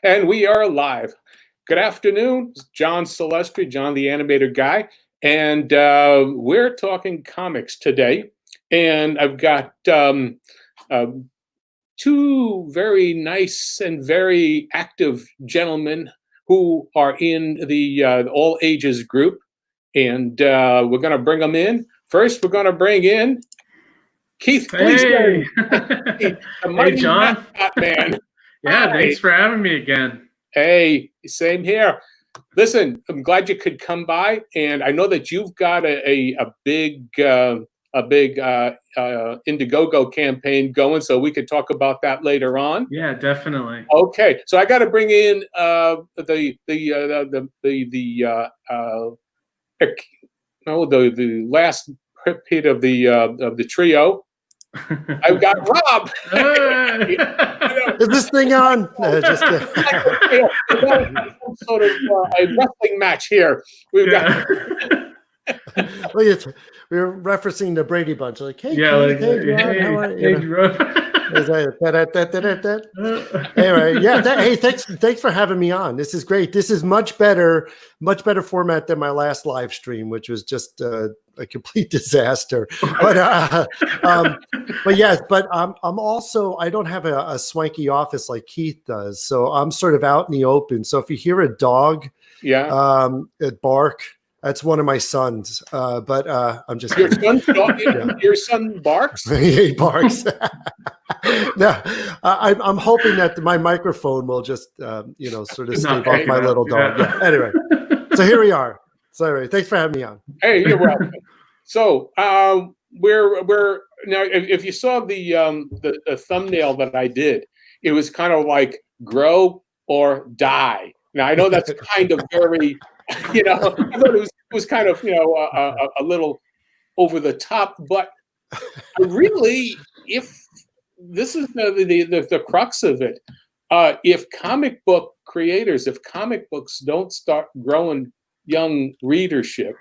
And we are live. Good afternoon. It's John Celestri, John the Animator Guy, and we're talking comics today. And I've got uh, two very nice and very active gentlemen who are in the all ages group, and we're going to bring them in. First, we're going to bring in Keith Gleason, the Mighty John. Mascot Man. Yeah, thanks for having me again. Hey, same here. Listen, I'm glad you could come by, and I know that you've got a big Indiegogo campaign going, so we could talk about that later on. Yeah, definitely. Okay, so I got to bring in the last repeat of the trio. I've got Rob. Is this thing on? No, just some sort of a wrestling match here. We've got. We're referencing the Brady Bunch, like, hey, yeah, Keith, hey, how are you? Anyway, yeah. Hey, thanks for having me on. This is great. This is much better format than my last live stream, which was just a complete disaster. But yes, I'm also, I don't have a swanky office like Keith does, so I'm sort of out in the open. So if you hear a dog, bark, that's one of my sons. But I'm just your son's dog. Your son barks. He barks. No, I'm hoping that my microphone will just sort of stave off my little dog. Yeah. Anyway, so here we are. Sorry, thanks for having me on. Hey, you're welcome. So we're now. If you saw the thumbnail that I did, it was kind of like grow or die. Now I know that's kind of very, I thought it was kind of a little over the top, but really, if this is the crux of it, if comic book creators, if comic books don't start growing young readership,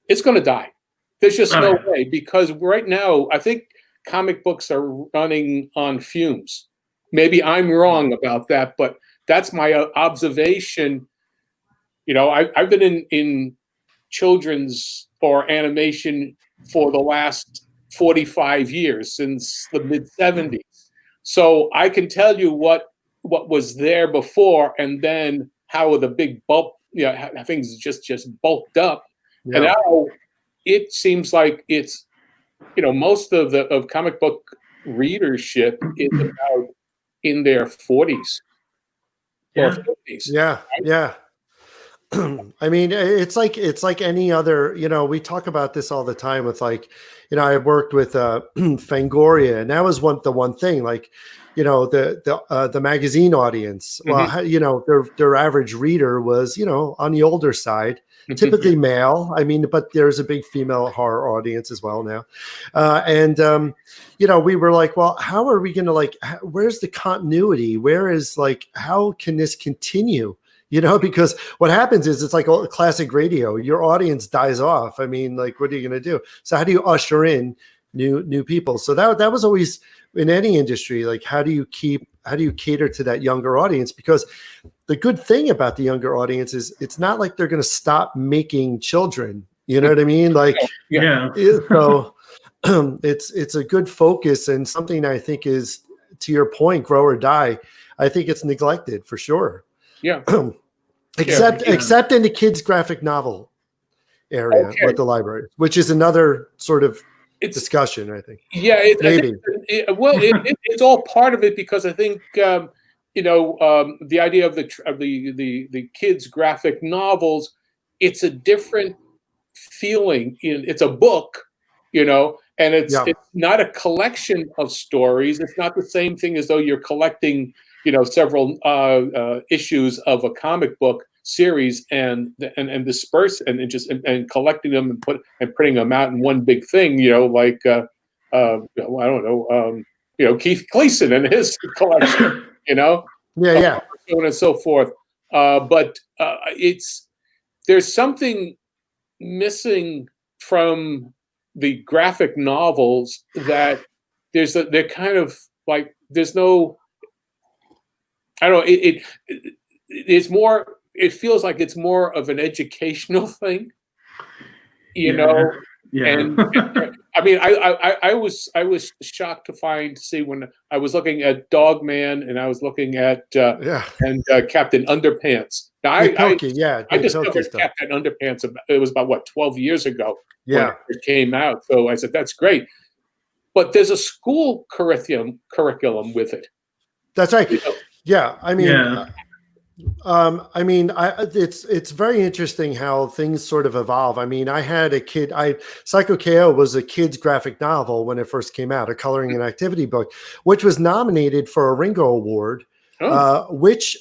it's going to die. There's just no way, because right now I think comic books are running on fumes. Maybe I'm wrong about that, but that's my observation. I've been in children's or animation for the last 45 years, since the mid 70s. So I can tell you what was there before, and then how the big bulk, how things just bulked up. Yeah. And now it seems like it's, most of comic book reader-ship is about in their 40s or 50s. Yeah, right? Yeah. I mean, it's like any other, we talk about this all the time with, like, I worked with Fangoria, and that was the one thing, like, the magazine audience. Well, their average reader was, on the older side, typically male. I mean, but there's a big female horror audience as well now. We were like, well, how are we going to, where's the continuity? Where is, how can this continue? Because what happens is, it's like classic radio. Your audience dies off. I mean, what are you going to do? So how do you usher in new people? So that was always in any industry. How do you cater to that younger audience? Because the good thing about the younger audience is it's not like they're going to stop making children. You know what I mean? So it's a good focus, and something I think is, to your point, grow or die. I think it's neglected for sure. Yeah. Except in the kids' graphic novel area with the library, which is another sort of discussion, I think. Yeah, it's all part of it, because I think the idea of the kids' graphic novels, it's a different feeling. It's a book, and it's not a collection of stories. It's not the same thing as though you're collecting several issues of a comic book series and disperse and collecting them and putting them out in one big thing. I don't know. Keith Gleason and his collection. So on and so forth. But there's something missing from the graphic novels, that they're kind of like, there's no. I don't know. It's more. It feels like it's more of an educational thing, you know. Yeah. And I mean, I was shocked to see when I was looking at Dogman and I was looking at Captain Underpants. Now Dave I Dave discovered Pilkey stuff. Captain Underpants. It was about what 12 years ago when Yeah. it came out. So I said that's great, but there's a school curriculum with it. That's right. Yeah, I mean, Yeah. It's very interesting how things sort of evolve. I mean, I had a kid. CYKO KO was a kid's graphic novel when it first came out, a coloring and activity book, which was nominated for a Ringo Award, which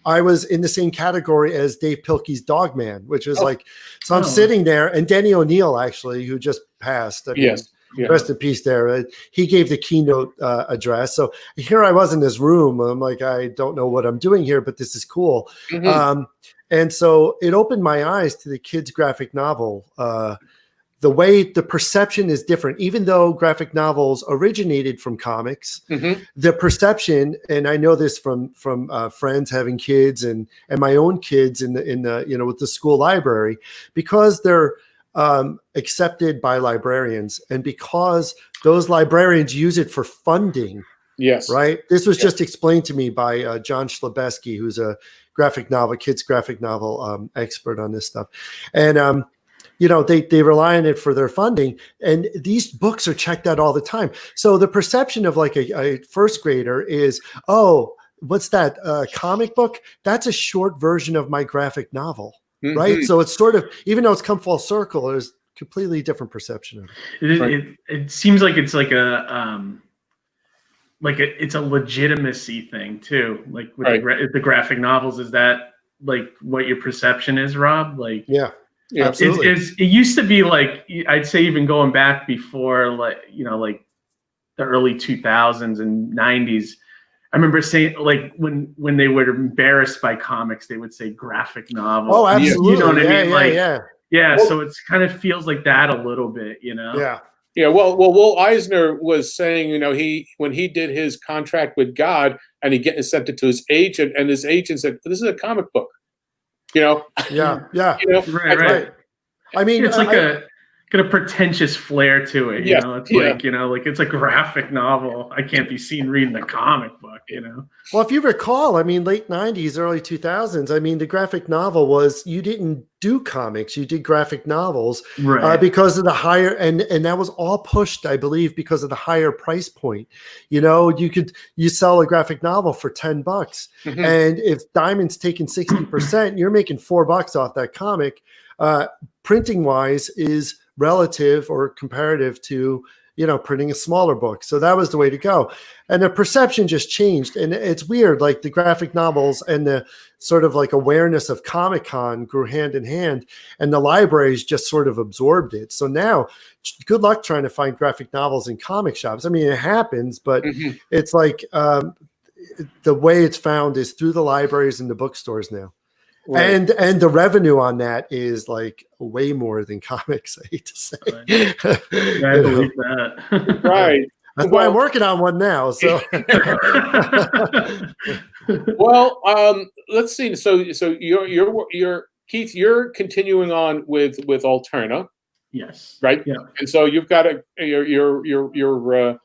I was in the same category as Dave Pilkey's Dogman, which was like. So I'm sitting there, and Denny O'Neil, actually, who just passed. I mean, yes. Yeah. Rest in peace there. He gave the keynote address. So here I was in this room. I'm like, I don't know what I'm doing here, but this is cool. Mm-hmm. And so it opened my eyes to the kids' graphic novel. The way the perception is different, even though graphic novels originated from comics, the perception, and I know this from friends having kids and my own kids in the with the school library, because they're accepted by librarians, and because those librarians use it for funding. Yes. Right. This was just explained to me by John Celestri, who's a kids graphic novel expert on this stuff. And, they rely on it for their funding, and these books are checked out all the time. So the perception of like a first grader is, oh, what's that comic book? That's a short version of my graphic novel. Right. So it's sort of, even though it's come full circle, there's completely different perception of it. It seems like it's like it's a legitimacy thing too. Like with the graphic novels, is that like what your perception is, Rob? Like, yeah, absolutely. It used to be like, I'd say even going back before like the early 2000s and 90s. I remember saying, like, when they were embarrassed by comics, they would say graphic novel. Oh, absolutely. You know what I mean? Yeah. Well, so it's kind of feels like that a little bit, Yeah. Yeah. Well, Will Eisner was saying, when he did his contract with God and he sent it to his agent, and his agent said, "This is a comic book." Yeah. Right. I mean, it's like a pretentious flair to it. Yes, It's like it's a graphic novel. I can't be seen reading a comic book. Well, if you recall, I mean, late 90s, early 2000s, I mean, the graphic novel was, you didn't do comics, you did graphic novels, right? Because of the higher, and that was all pushed, I believe, because of the higher price point. You sell a graphic novel for $10, and if Diamond's taking 60%, you're making $4 off that comic. Printing wise is relative or comparative to printing a smaller book. So that was the way to go. And the perception just changed. And it's weird, like the graphic novels and the sort of like awareness of Comic-Con grew hand in hand, and the libraries just sort of absorbed it. So now good luck trying to find graphic novels in comic shops. I mean, it happens, but it's like the way it's found is through the libraries and the bookstores now. Right. And the revenue on that is like way more than comics, I hate to say. I believe that. Right. That's why I'm working on one now. So well, let's see. So you're Keith, you're continuing on with Alterna. Yes. Right? Yeah. And so you've got you're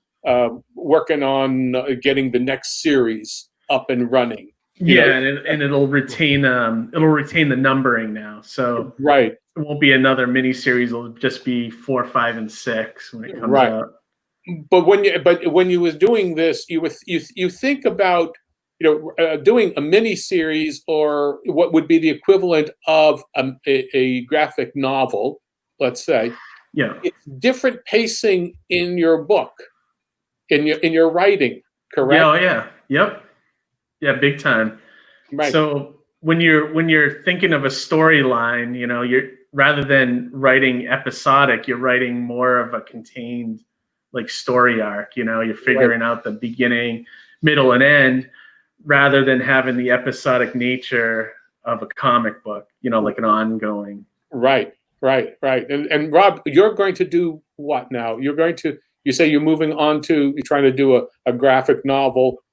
working on getting the next series up and running. And it'll retain the numbering now. So right, it won't be another mini series. It'll just be 4, 5, and 6 when it comes out. But when you was doing this, you think about doing a mini series or what would be the equivalent of a graphic novel, let's say. Yeah, it's different pacing in your book, in your writing, correct? Yeah. Oh, yeah. Yep. Yeah, big time. Right. So when you're thinking of a storyline, you're rather than writing episodic, you're writing more of a contained like story arc. You're figuring out the beginning, middle, and end, rather than having the episodic nature of a comic book. Like an ongoing. Right. And Rob, you're going to do what now? You say you're moving on to, you're trying to do a graphic novel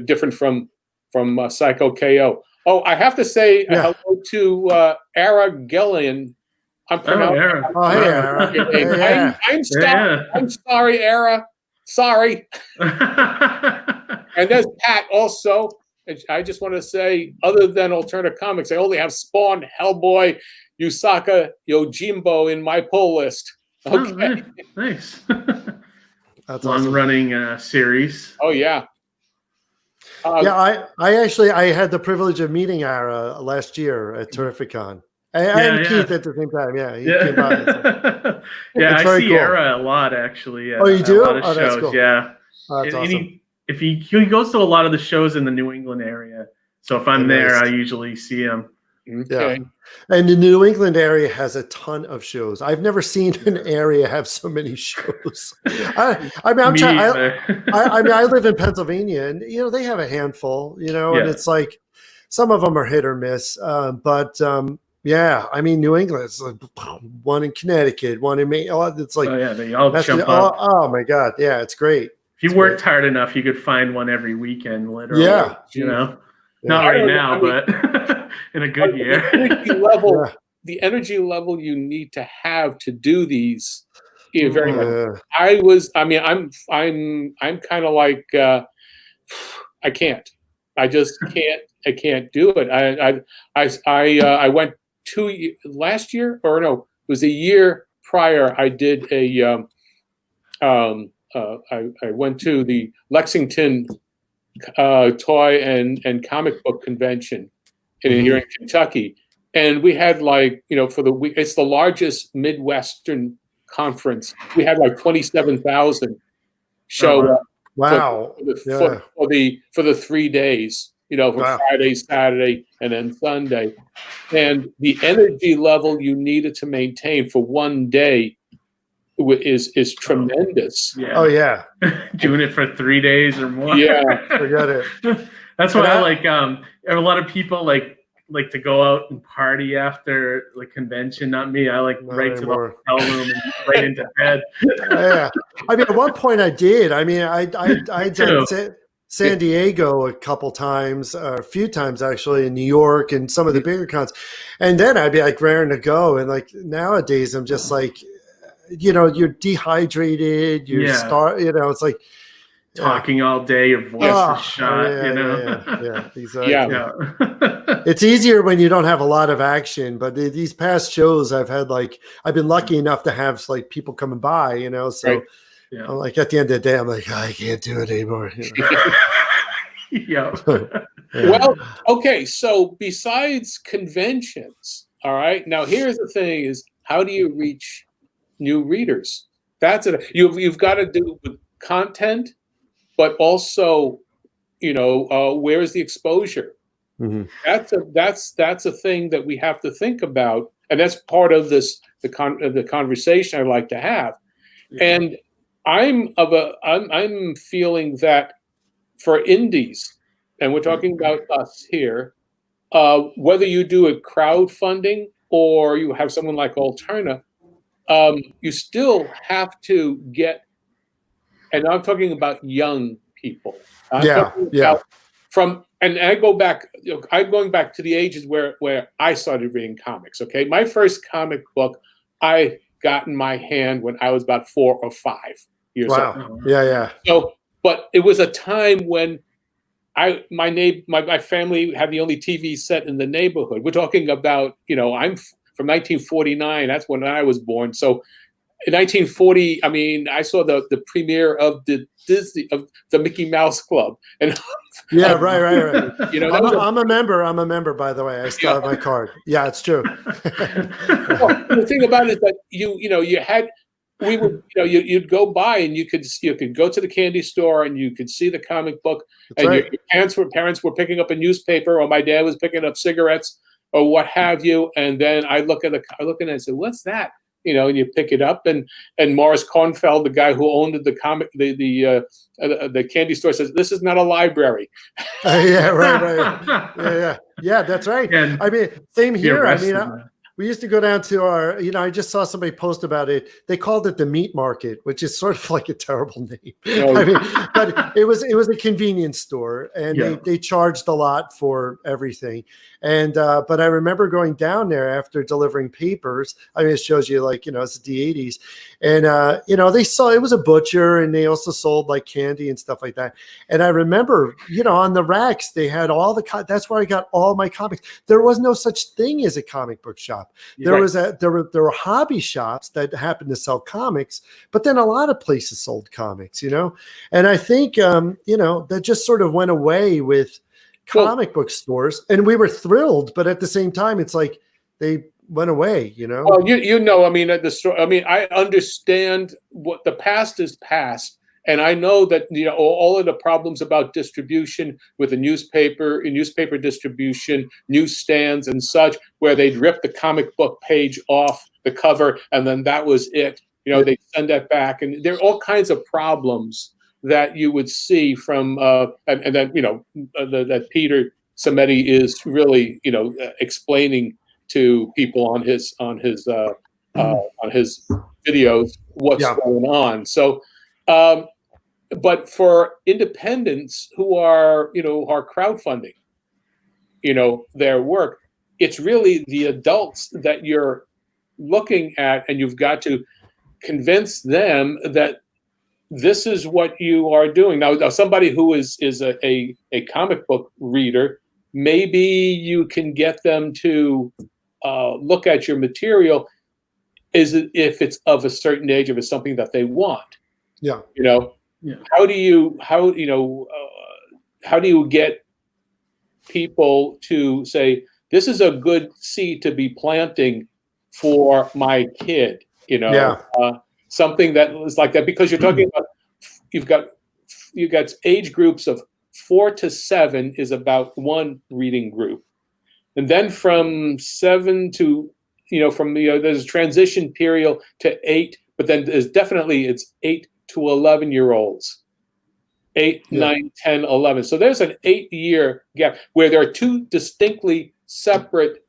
different from from CYKO KO. Oh, I have to say hello to Ara Gillian. I'm pronouncing. Era. Oh, hey, Ara. Yeah. I'm sorry. I'm sorry, Ara. Sorry. And there's Pat also. I just want to say, other than alternative comics, I only have Spawn, Hellboy, Yusaka, Yojimbo in my pull list. Okay. Oh, nice. That's long awesome. running series. Oh yeah. Yeah, I had the privilege of meeting Ara last year at Terrificon. And Keith at the same time. Yeah, he came by. So. Yeah, I see cool. Ara a lot actually. Oh, you do? A lot of shows. That's cool. Yeah. That's awesome. He goes to a lot of the shows in the New England area. So if I'm there, I usually see him. Okay. Yeah. And the New England area has a ton of shows. I've never seen an area have so many shows. I live in Pennsylvania, and they have a handful. And it's like some of them are hit or miss. Yeah, I mean, New England, it's like one in Connecticut, one in Maine. It's like, they all jump up. Oh my God, yeah, it's great. If you worked hard enough, you could find one every weekend, literally. Yeah, not right now, but in a good year. The energy level you need to have to do these. Very much. I'm kind of like I can't. I just can't. I can't do it. I went last year, or no, it was a year prior. I did a I went to the Lexington toy and comic book convention here in Kentucky, and we had for the week. It's the largest Midwestern conference. We had 27,000 show up. Wow! For the 3 days. Friday, Saturday, and then Sunday. And the energy level you needed to maintain for one day is tremendous. Yeah. Oh, yeah. Doing it for 3 days or more. Yeah, forget it. That's why I like a lot of people like to go out and party after convention. Not me. I right to the hotel room and right into bed. Yeah. I mean, at one point I did. I mean, I did San Diego a couple times, a few times actually, in New York and some of the bigger cons. And then I'd be raring to go. And nowadays I'm just you're dehydrated, it's like talking all day, your voice is shot, Yeah, exactly. Yeah. It's easier when you don't have a lot of action, but these past shows I've had I've been lucky enough to have people coming by, so right. I'm at the end of the day, I'm I can't do it anymore. Yeah. Well, okay. So besides conventions, all right. Now here's the thing: is how do you reach new readers? That's it. You've got to do with content, but also, where is the exposure? Mm-hmm. That's a thing that we have to think about, and that's part of the conversation I like to have. Yeah. And I'm feeling that for indies, and we're talking about us here, whether you do a crowdfunding or you have someone like Alterna, you still have to get, and I'm talking about young people. I'm going back to the ages where I started reading comics. Okay, my first comic book I got in my hand when I was about 4 or 5 years old. Wow. Yeah. So, but it was a time when my family had the only TV set in the neighborhood. We're talking about, I'm from 1949. That's when I was born. So in 1940, I mean, I saw the premiere of the Mickey Mouse Club. And yeah, right. I'm a member, by the way. I still have my card. Yeah, it's true. Well, the thing about it is that you'd go by and you could go to the candy store and you could see the comic book. That's and right. Your parents were picking up a newspaper, or my dad was picking up cigarettes or what have you. And then I look at it and say, "What's that?" And you pick it up, and Morris Kornfeld, the guy who owned the candy store, says, "This is not a library." Yeah, right. Yeah, that's right. I mean, same here. I mean, we used to go down to our, I just saw somebody post about it. They called it the meat market, which is sort of like a terrible name. No. I mean, but it was a convenience store, and they charged a lot for everything. And but I remember going down there after delivering papers. I mean, it shows you it's the 80s, and they saw it was a butcher, and they also sold like candy and stuff like that. And I remember, on the racks they had all that's where I got all my comics. There was no such thing as a comic book shop. There were hobby shops that happened to sell comics, but then a lot of places sold comics, and I think that just sort of went away with comic book stores, and we were thrilled, but at the same time it's like they went away. Well, I mean, at the store, I mean, I understand what the past is past. And I know that all of the problems about distribution with the newspaper distribution, newsstands and such, where they'd rip the comic book page off the cover and then that was it. They send that back, and there are all kinds of problems that you would see from and then that Peter Samedi is really explaining to people on his videos what's going on. So. But for independents who are crowdfunding, their work, it's really the adults that you're looking at, and you've got to convince them that this is what you are doing. Now somebody who is a comic book reader, maybe you can get them to look at your material if it's of a certain age, if it's something that they want. Yeah. How do you get people to say this is a good seed to be planting for my kid? Something that is like that, because you're talking about you've got age groups of 4 to 7 is about one reading group, and then from 7 to there's a transition period to 8, but then there's definitely it's 8 to 11-year-olds, 8, 9, 10, 11. So there's an 8-year gap where there are two distinctly separate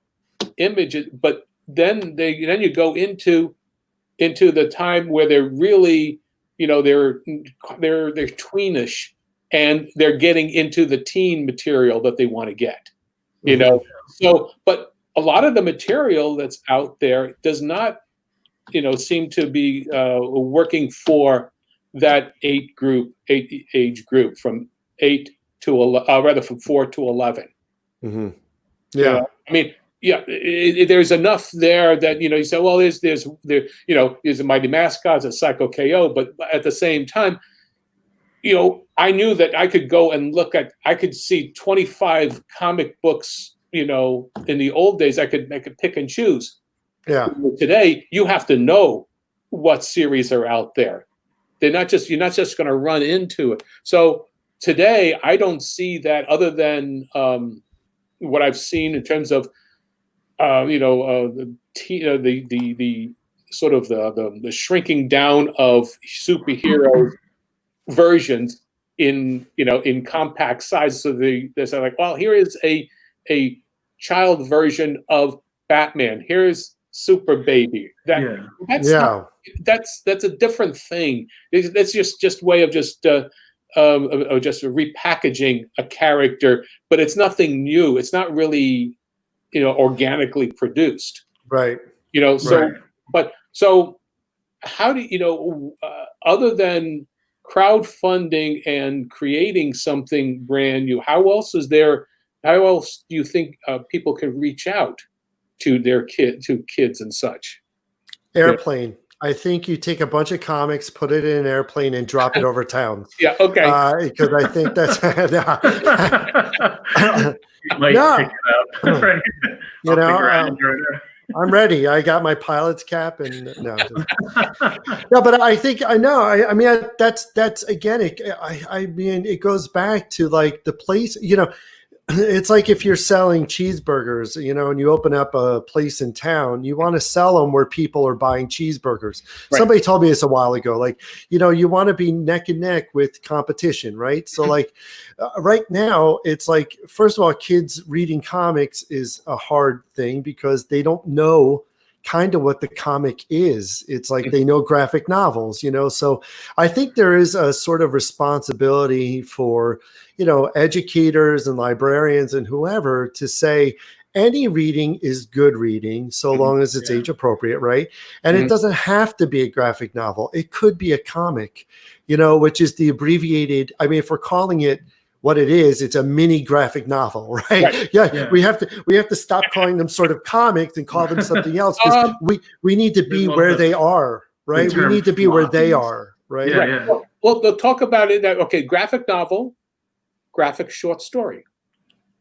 images, but then you go into the time where they're really, they're tweenish, and they're getting into the teen material that they want to get, So, but a lot of the material that's out there does not, seem to be working for that age group from 8 to 11, rather from 4 to 11. Mm-hmm. Yeah. I mean, there's enough there that, you say, well, there's a Mighty Mascots, a CYKO KO, but at the same time, I knew that I could go and I could see 25 comic books, in the old days, I could pick and choose. Yeah. Today, you have to know what series are out there. You're not just going to run into it. So today, I don't see that, other than what I've seen in terms of the sort of the shrinking down of superhero versions in compact size. So they're like, well, here is a child version of Batman. Here's Super Baby. That's a different thing. That's just way of just repackaging a character, but it's nothing new. It's not really organically produced, right? So how do other than crowdfunding and creating something brand new, how else do you think people can reach out to their kids and such? Airplane. I think you take a bunch of comics, put it in an airplane, and drop it over town. Yeah, okay. Because I think that's you might pick it up. I'm ready. I got my pilot's cap, and no, but I think I know. I mean, that's again. I mean, it goes back to like the place. it's like if you're selling cheeseburgers, you know, and you open up a place in town, you want to sell them where people are buying cheeseburgers. Right. Somebody told me this a while ago, like, you know, you want to be neck and neck with competition, right? So like right now, it's like, first of all, kids reading comics is a hard thing because they don't know kind of what the comic is. It's like they know graphic novels, you know. So I think there is a sort of responsibility for, you know, educators and librarians and whoever to say any reading is good reading so long as it's age appropriate, right? And it doesn't have to be a graphic novel. It could be a comic, you know, which is the abbreviated. I mean, if we're calling it what it is, it's a mini graphic novel, right? Yeah. We have to stop calling them sort of comics and call them something else, because we need to be where they are, right? We need to be where they are, right? Yeah. Well, they'll talk about it that, okay, graphic novel, graphic short story.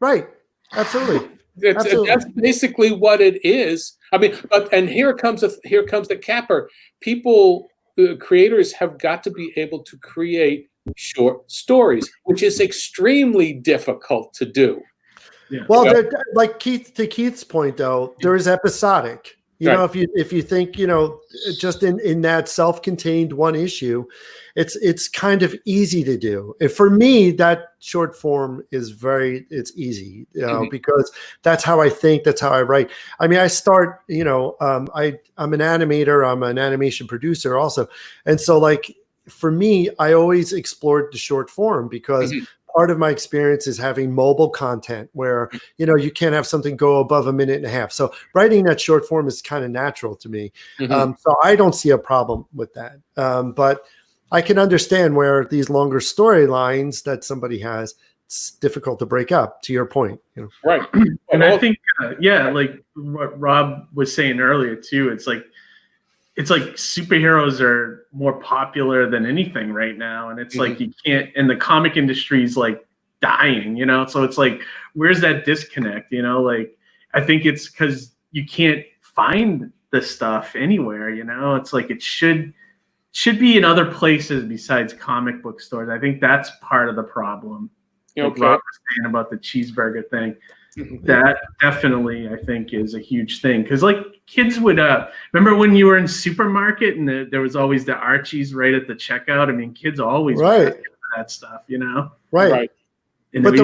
Right. Absolutely. That's basically what it is. I mean, and here comes the capper. People, creators have got to be able to create short stories, which is extremely difficult to do. Yeah. Well, like Keith's point, though, there is episodic. You know, if you think, you know, just in that self-contained one issue, it's kind of easy to do. And for me, that short form is it's easy, you know, because that's how I think, that's how I write. I mean, I start, you know, I'm an animator, I'm an animation producer also, and so like for me, I always explored the short form because part of my experience is having mobile content where, you know, you can't have something go above a minute and a half. So writing that short form is kind of natural to me. So I don't see a problem with that. But I can understand where these longer storylines that somebody has, it's difficult to break up, to your point. You know? Right. And I think, like what Rob was saying earlier too, it's like superheroes are more popular than anything right now. And it's like, you can't, and the comic industry is like dying, you know? So it's like, where's that disconnect? You know, like, I think it's because you can't find the stuff anywhere, you know? It's like, it should be in other places besides comic book stores. I think that's part of the problem. Like Rob was saying about the cheeseburger thing. That definitely, I think, is a huge thing. Because like kids would remember when you were in supermarket and there was always the Archies right at the checkout. I mean, kids always were for that stuff, you know? Right. But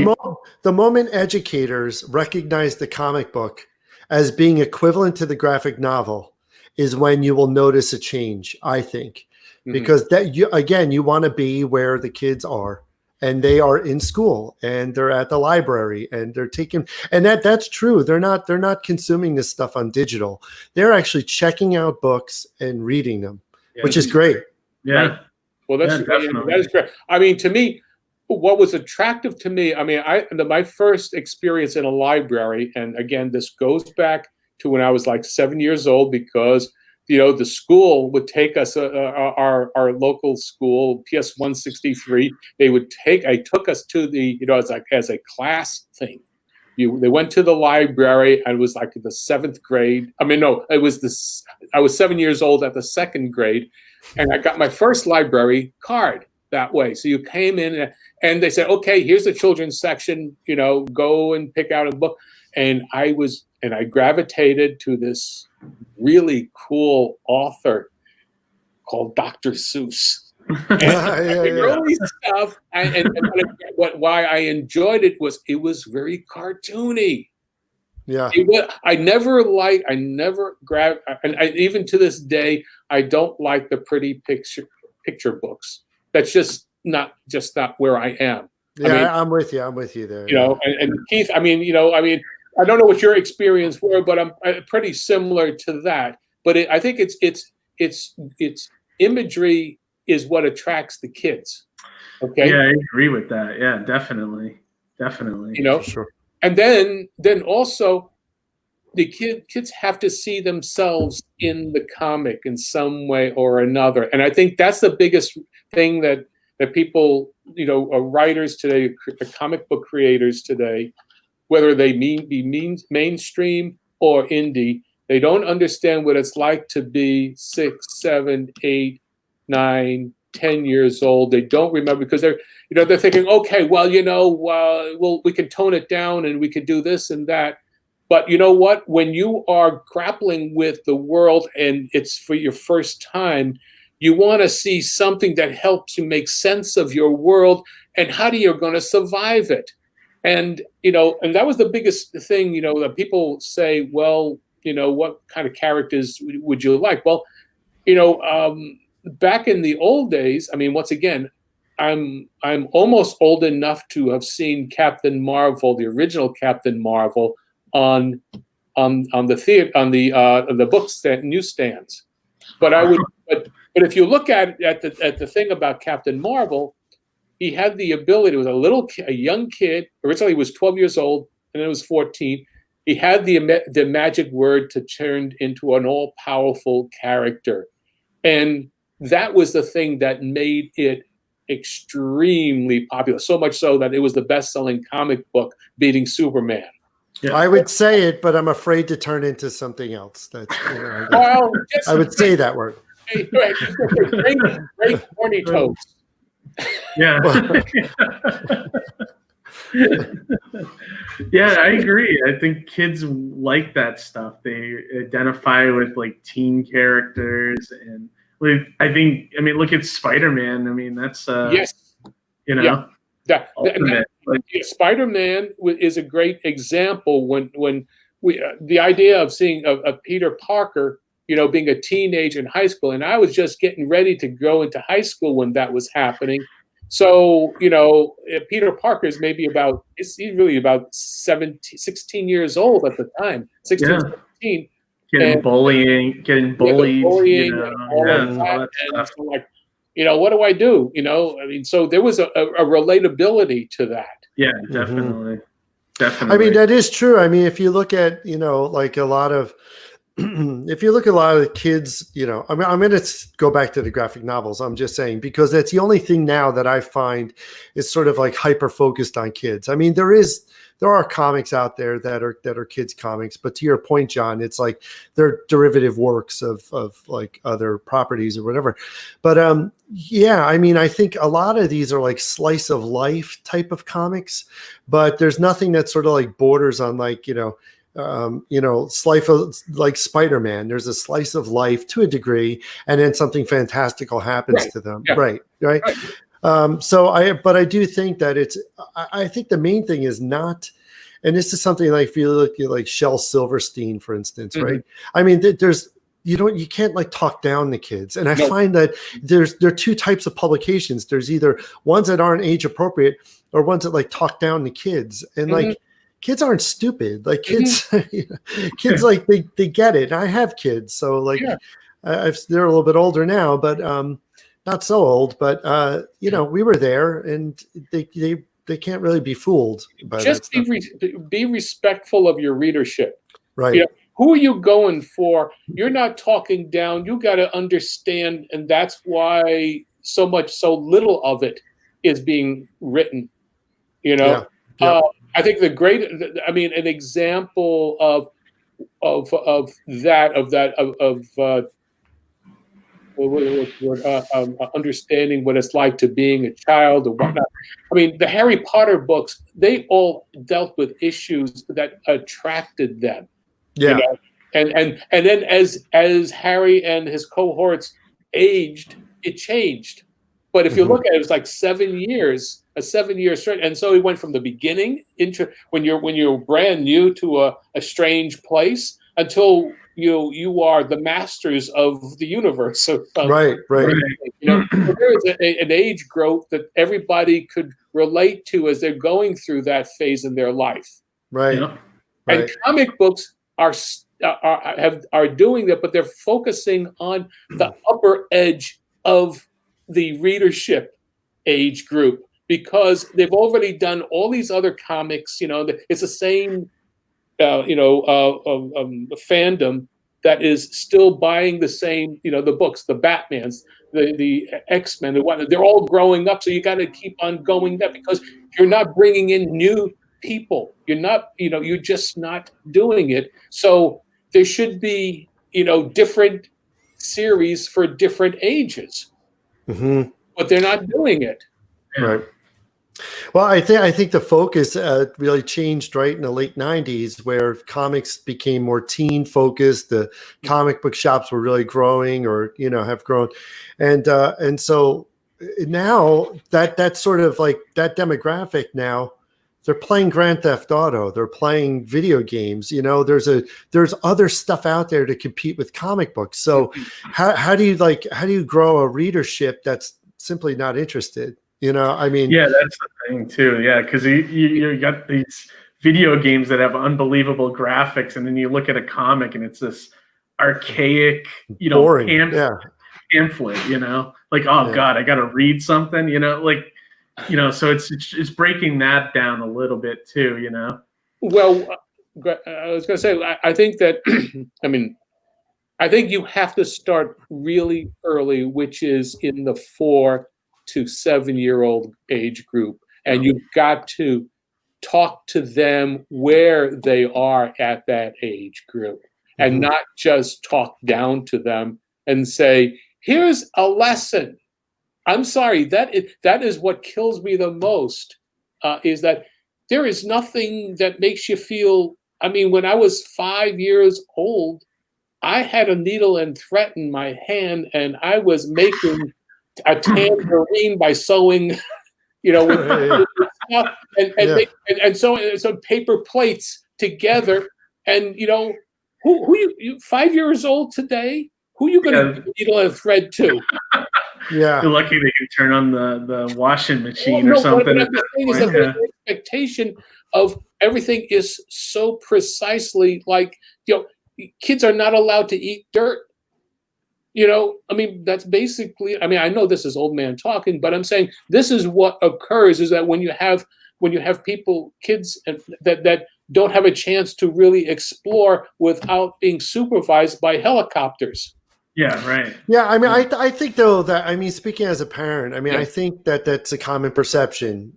the moment educators recognize the comic book as being equivalent to the graphic novel is when you will notice a change, I think. Because that you want to be where the kids are. And they are in school and they're at the library and they're taking, and that's true. They're not consuming this stuff on digital. They're actually checking out books and reading them, which is great. Yeah. Right. Well, that is great. I mean, to me, what was attractive to me, I mean, my first experience in a library, and again, this goes back to when I was like 7 years old, because you know, the school would take us, our local school, PS 163. I took us to the, you know, as a class thing. They went to the library, and it was like the 7th grade. I mean, no, I was 7 years old at the 2nd grade, and I got my first library card that way. So you came in, and they said, okay, here's the children's section. You know, go and pick out a book. And I gravitated to this really cool author called Dr. Seuss. Early stuff, and why I enjoyed it was very cartoony. Yeah, I never grabbed, and even to this day, I don't like the pretty picture books. That's just not where I am. Yeah, I mean, I'm with you there. You know, and Keith, I mean, I don't know what your experience were, but I'm pretty similar to that. But I think it's imagery is what attracts the kids. Okay. Yeah, I agree with that. Yeah, definitely. You know, sure. And then also the kids have to see themselves in the comic in some way or another. And I think that's the biggest thing that people, you know, writers today, comic book creators today, whether they be mainstream or indie, they don't understand what it's like to be 6, 7, 8, 9, 10 years old. They don't remember because they're thinking, okay, well, we can tone it down and we can do this and that. But you know what? When you are grappling with the world and it's for your first time, you want to see something that helps you make sense of your world and how you're going to survive it. And, and that was the biggest thing, that people say, well, what kind of characters would you like? Well, back in the old days, I mean, once again, I'm almost old enough to have seen Captain Marvel, the original Captain Marvel, on the theater, on the bookstand newsstands. But but if you look at the thing about Captain Marvel, he had the ability. It was a young kid. Originally, he was 12 years old, and then it was 14. He had the magic word to turn into an all-powerful character, and that was the thing that made it extremely popular. So much so that it was the best-selling comic book, beating Superman. Yeah. I would say it, but I'm afraid to turn into something else. That's I would say that word. Great horny toast. Yeah. Yeah, I agree. I think kids like that stuff. They identify with like teen characters, and I think, look at Spider-Man. I mean, that's yes, Spider-Man is a great example when the idea of seeing of Peter Parker, being a teenager in high school, and I was just getting ready to go into high school when that was happening. So, Peter Parker is maybe he's really about 16 years old at the time, 16, 17. Getting bullied. So like, what do I do? So there was a relatability to that. Yeah, definitely. Mm-hmm. Definitely. I mean, that is true. I mean, if you look at, like a lot of, if you look at a lot of the kids, I'm going to go back to the graphic novels. I'm just saying, because that's the only thing now that I find is sort of like hyper focused on kids. I mean, there are comics out there that are kids comics, but to your point, John, it's like they're derivative works of like other properties or whatever. But yeah, I mean, I think a lot of these are like slice of life type of comics, but there's nothing that sort of like borders on like, slice of like Spider-Man. There's a slice of life to a degree, and then something fantastical happens to them. Yeah. Right. But I do think that I think the main thing is not, and this is something like if you look at like Shel Silverstein, for instance, mm-hmm. right? I mean, you can't like talk down the kids. And I find that there are two types of publications. There's either ones that aren't age appropriate or ones that like talk down the kids. And mm-hmm. like, kids aren't stupid. Like kids, mm-hmm. kids like they get it. And I have kids, so like they're a little bit older now, but not so old. But we were there, and they can't really be fooled by just be respectful of your readership. Right. Who are you going for? You're not talking down. You got to understand, and that's why so little of it is being written. Yeah. I think an example of understanding what it's like to being a child or whatnot. I mean, the Harry Potter books, they all dealt with issues that attracted them. Yeah. And then as Harry and his cohorts aged, it changed. But if you look at it, it was like 7 years, a 7-year stretch. And so he went from the beginning when you're brand new to a strange place until you are the masters of the universe. Right. There is an age growth that everybody could relate to as they're going through that phase in their life. Right. And comic books are doing that, but they're focusing on the upper edge of the readership age group, because they've already done all these other comics. It's the same fandom that is still buying the same, the books, the Batmans, the X-Men, the whatnot. They're all growing up, so you got to keep on going that, because you're not bringing in new people. You're not, you're just not doing it. So there should be, different series for different ages. Mm-hmm. but they're not doing it. Right. Well, I think the focus really changed right in the late 90s, where comics became more teen focused. The comic book shops were really growing, or have grown, and so now that's sort of like that demographic. Now they're playing Grand Theft Auto, they're playing video games. There's other stuff out there to compete with comic books. So how do you grow a readership that's simply not interested? I mean, yeah, that's the thing too. Yeah, because you got these video games that have unbelievable graphics, and then you look at a comic and it's this archaic, boring, pamphlet. Like, oh God, I got to read something. So it's breaking that down a little bit too. Well, I was going to say, I think that, I think you have to start really early, which is in the 4 to 7-year-old age group, and you've got to talk to them where they are at that age group, and not just talk down to them and say, here's a lesson. I'm sorry, that is what kills me the most, is that there is nothing that makes you feel. When I was 5 years old, I had a needle and thread in my hand, and I was making a tangerine by sewing, with stuff, and so paper plates together, and who you 5 years old today? Who you going to needle and thread to? Yeah, you're lucky they can turn on the washing machine or something. The thing is that the expectation of everything is so precisely like, kids are not allowed to eat dirt. That's basically, I know this is old man talking, but I'm saying this is what occurs, is that when you have kids that don't have a chance to really explore without being supervised by helicopters. Yeah, right. Yeah, I think though that, speaking as a parent, I think that's a common perception.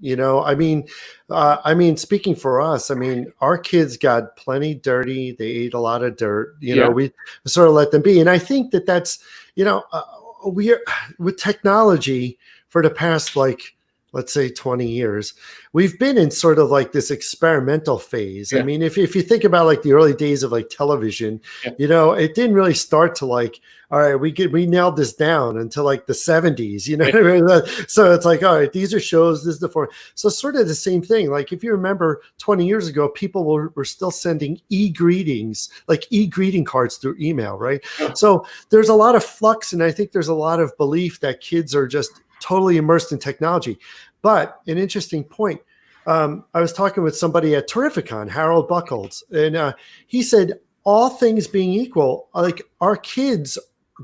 Speaking for us, our kids got plenty dirty. They ate a lot of dirt. We sort of let them be, and I think that's we are with technology for the past, let's say 20 years, we've been in sort of like this experimental phase. Yeah. If you think about the early days of television, it didn't really start to all right, we nailed this down until the 70s, So it's all right, these are shows, this is the form. So sort of the same thing. If you remember 20 years ago, people were still sending e-greetings, e-greeting cards through email, right? Yeah. So there's a lot of flux, and I think there's a lot of belief that kids are just totally immersed in technology. But an interesting point, I was talking with somebody at Terrificon, Harold Buckles, and he said, all things being equal, our kids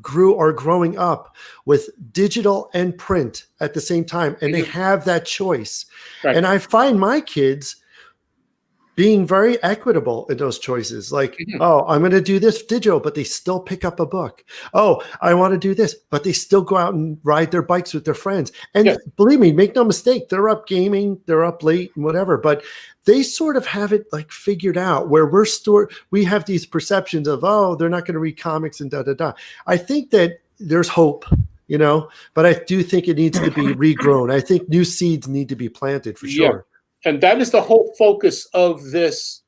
are growing up with digital and print at the same time, and they have that choice. Right. And I find my kids being very equitable in those choices. Oh, I'm going to do this digital, but they still pick up a book. Oh, I want to do this, but they still go out and ride their bikes with their friends. And believe me, make no mistake, they're up gaming, they're up late and whatever, but they sort of have it figured out, where we have these perceptions of, oh, they're not going to read comics and da-da-da. I think that there's hope, but I do think it needs to be regrown. I think new seeds need to be planted for sure. And that is the whole focus of this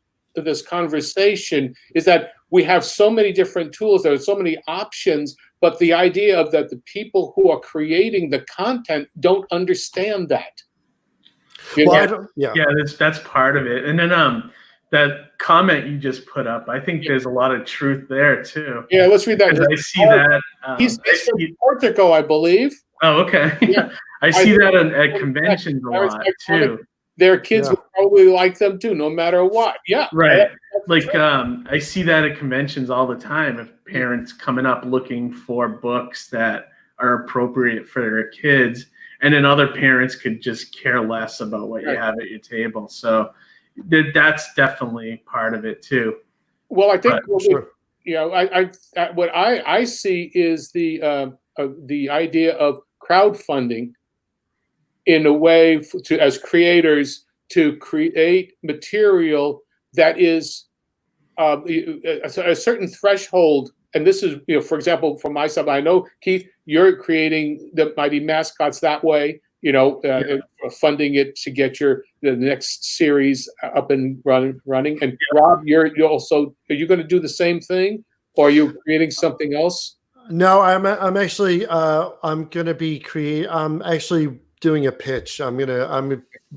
conversation, is that we have so many different tools, there are so many options, but the idea of that the people who are creating the content don't understand that. That's part of it. And then that comment you just put up, I think there's a lot of truth there too. Yeah, let's read that. I see that. He's from Portugal, I believe. Oh, okay. Yeah. I see that at conventions a lot too. Their kids would probably like them too, no matter what. Yeah. Right. I see that at conventions all the time, of parents coming up looking for books that are appropriate for their kids. And then other parents could just care less about what you have at your table. So that's definitely part of it too. Well, I think what I see is the idea of crowdfunding in a way as creators to create material that is a certain threshold and this is, for example, for myself, I know, Keith, you're creating the Mighty Mascots that way, funding it to get the next series up and running. And Rob, you're also, are you going to do the same thing, or are you creating something else? No, I'm actually I'm gonna be I'm actually doing a pitch. I'm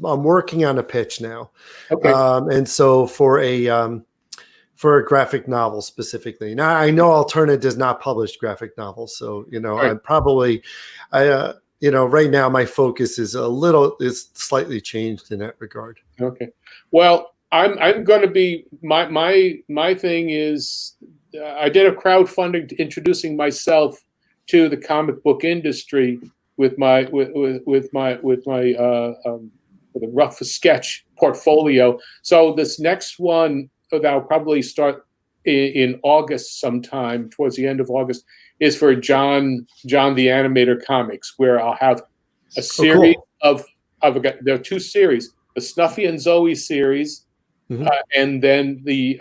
working on a pitch now. Okay. And so for a graphic novel specifically. Now I know Alterna does not publish graphic novels, so Right. I'm probably right now my focus is slightly changed in that regard. Okay. Well, I'm going to be my thing is I did a crowdfunding introducing myself to the comic book industry with my rough sketch portfolio. So this next one that I'll probably start in August sometime, towards the end of August, is for John the Animator Comics, where I'll have a series there are 2 series, the Snuffy and Zoe series. Mm-hmm. And then the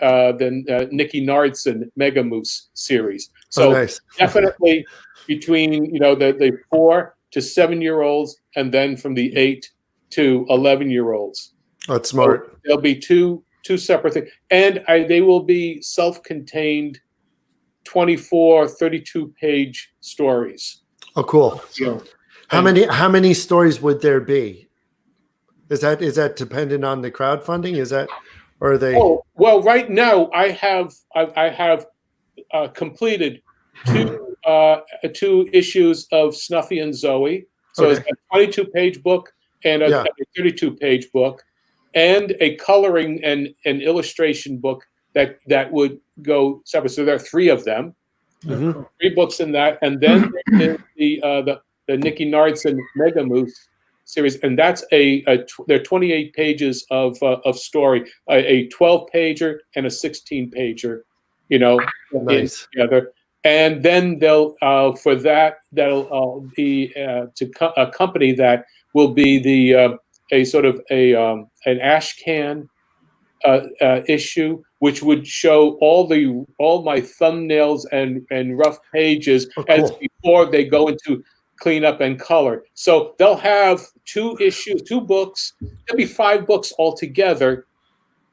Nicky Nardson Mega Moose series. So nice. Definitely between the 4 to 7-year-olds, and then from the 8 to 11-year-olds. That's smart. So there'll be two separate things, and they will be self-contained 24, 32-page stories. Oh, cool. How many stories would there be? Is that dependent on the crowdfunding? Is that, or are they? Oh, well, right now I have completed 2 issues of Snuffy and Zoe. So it's a 22-page book and a 32-page book, and a coloring and an illustration book that would go separate. So there are 3 of them, 3 books in that, and then there's the Nicky Nardson Mega Moose series, and that's there are 28 pages of story, a 12-pager and a 16-pager, nice. together. And then they'll be to accompany that will be a sort of an ash can issue, which would show all my thumbnails and rough pages as before they go into cleanup and color. So they'll have 2 books. There'll be 5 books altogether,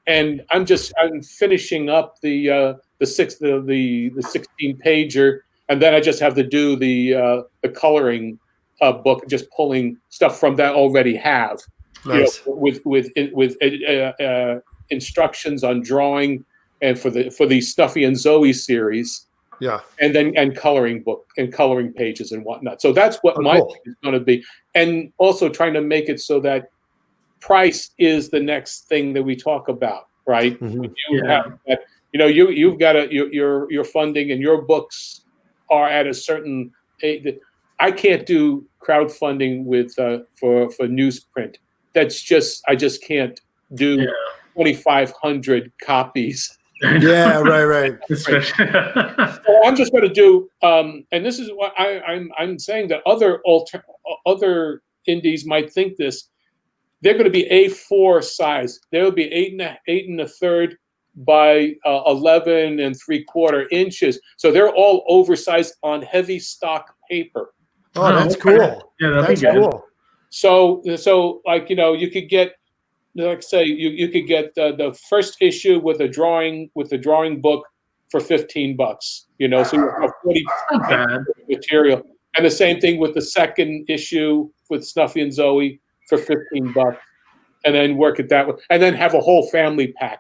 and I'm finishing up the 16-pager, and then I just have to do the coloring book, just pulling stuff from that I already have. Nice. With instructions on drawing, and for the Snuffy and Zoe series. Yeah. And coloring book and coloring pages and whatnot. So that's what my thing is going to be. And also trying to make it so that price is the next thing that we talk about, right? Mm-hmm. You have that, you've got your funding, and your books are at a certain age. I can't do crowdfunding for newsprint. I just can't do 2,500 copies. Yeah, right. So I'm just going to do, and this is what I'm saying, that other indies might think this. They're going to be A4 size. They'll be 8 1/3 by 11 3/4 inches. So they're all oversized on heavy stock paper. Oh, that's cool. Yeah, that's cool. So you could get, like say, you could get the first issue with the drawing book for $15. So you have 40 material, and the same thing with the second issue with Snuffy and Zoe for $15, and then work it that way, and then have a whole family pack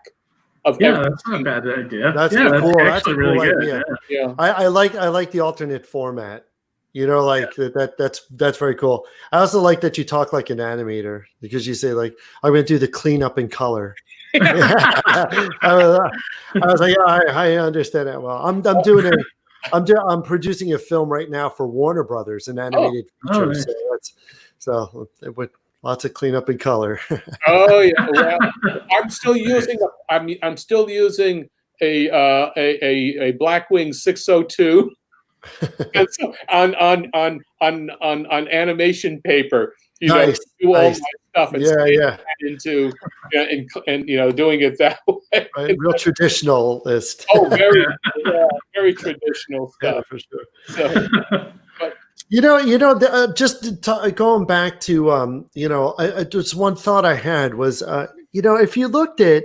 of everything. That's not a bad idea. That's cool. That's a cool really idea. Good. Yeah. I like the alternate format. That's very cool. I also like that you talk like an animator, because you say like, I'm going to do the cleanup and color. I was like, I understand that well. I'm producing a film right now for Warner Brothers, an animated feature. Nice. So with lots of cleanup and color. Oh yeah. Well, I'm still using a Blackwing 602. on animation paper, nice. Do all my stuff and into and doing it that way. Right. Real traditionalist. Oh, very very traditional Yeah, stuff. for sure. So, but Going back to, just one thought I had was, if you looked at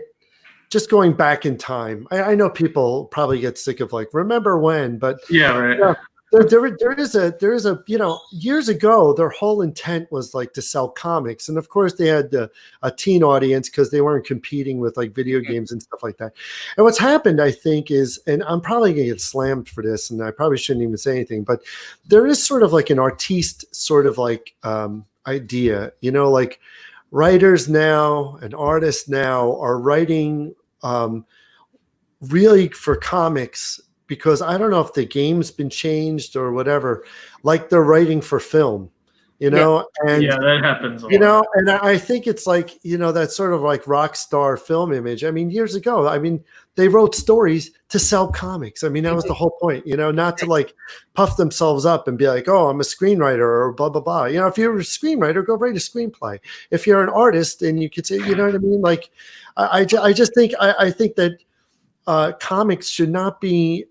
just going back in time, I know people probably get sick of like, remember when, but Yeah, right. there is a, years ago, their whole intent was like to sell comics. And of course they had a teen audience because they weren't competing with like video games and stuff like that. And what's happened, I think, is, and I'm probably going to get slammed for this, and I probably shouldn't even say anything, but there is sort of like an artiste sort of like idea, like writers now and artists now are writing really for comics, because I don't know if the game's been changed or whatever, like they're writing for film, and that happens a lot. and I think it's like, that sort of like rock star film image. I mean, years ago, they wrote stories to sell comics. I mean, that was the whole point, not to like puff themselves up and be like, oh, I'm a screenwriter or blah, blah, blah. If you're a screenwriter, go write a screenplay. If you're an artist, and you could say, you know what I mean? Like, I just think, I think that comics should not be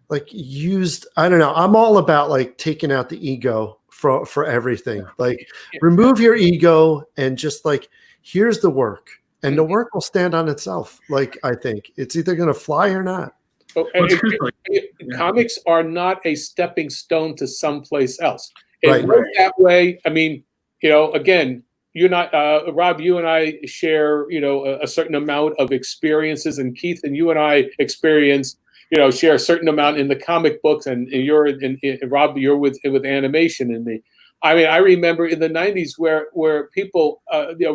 like used. I don't know. I'm all about like taking out the ego for everything. Like, remove your ego and just like, here's the work, and the work will stand on itself. Like, I think it's either going to fly or not. Comics are not a stepping stone to someplace else. Right. That way. I mean, again, you're not, Rob, you and I share, a certain amount of experiences, and Keith and you and I share a certain amount in the comic books, and Rob, you're with animation. I remember in the 90s where people,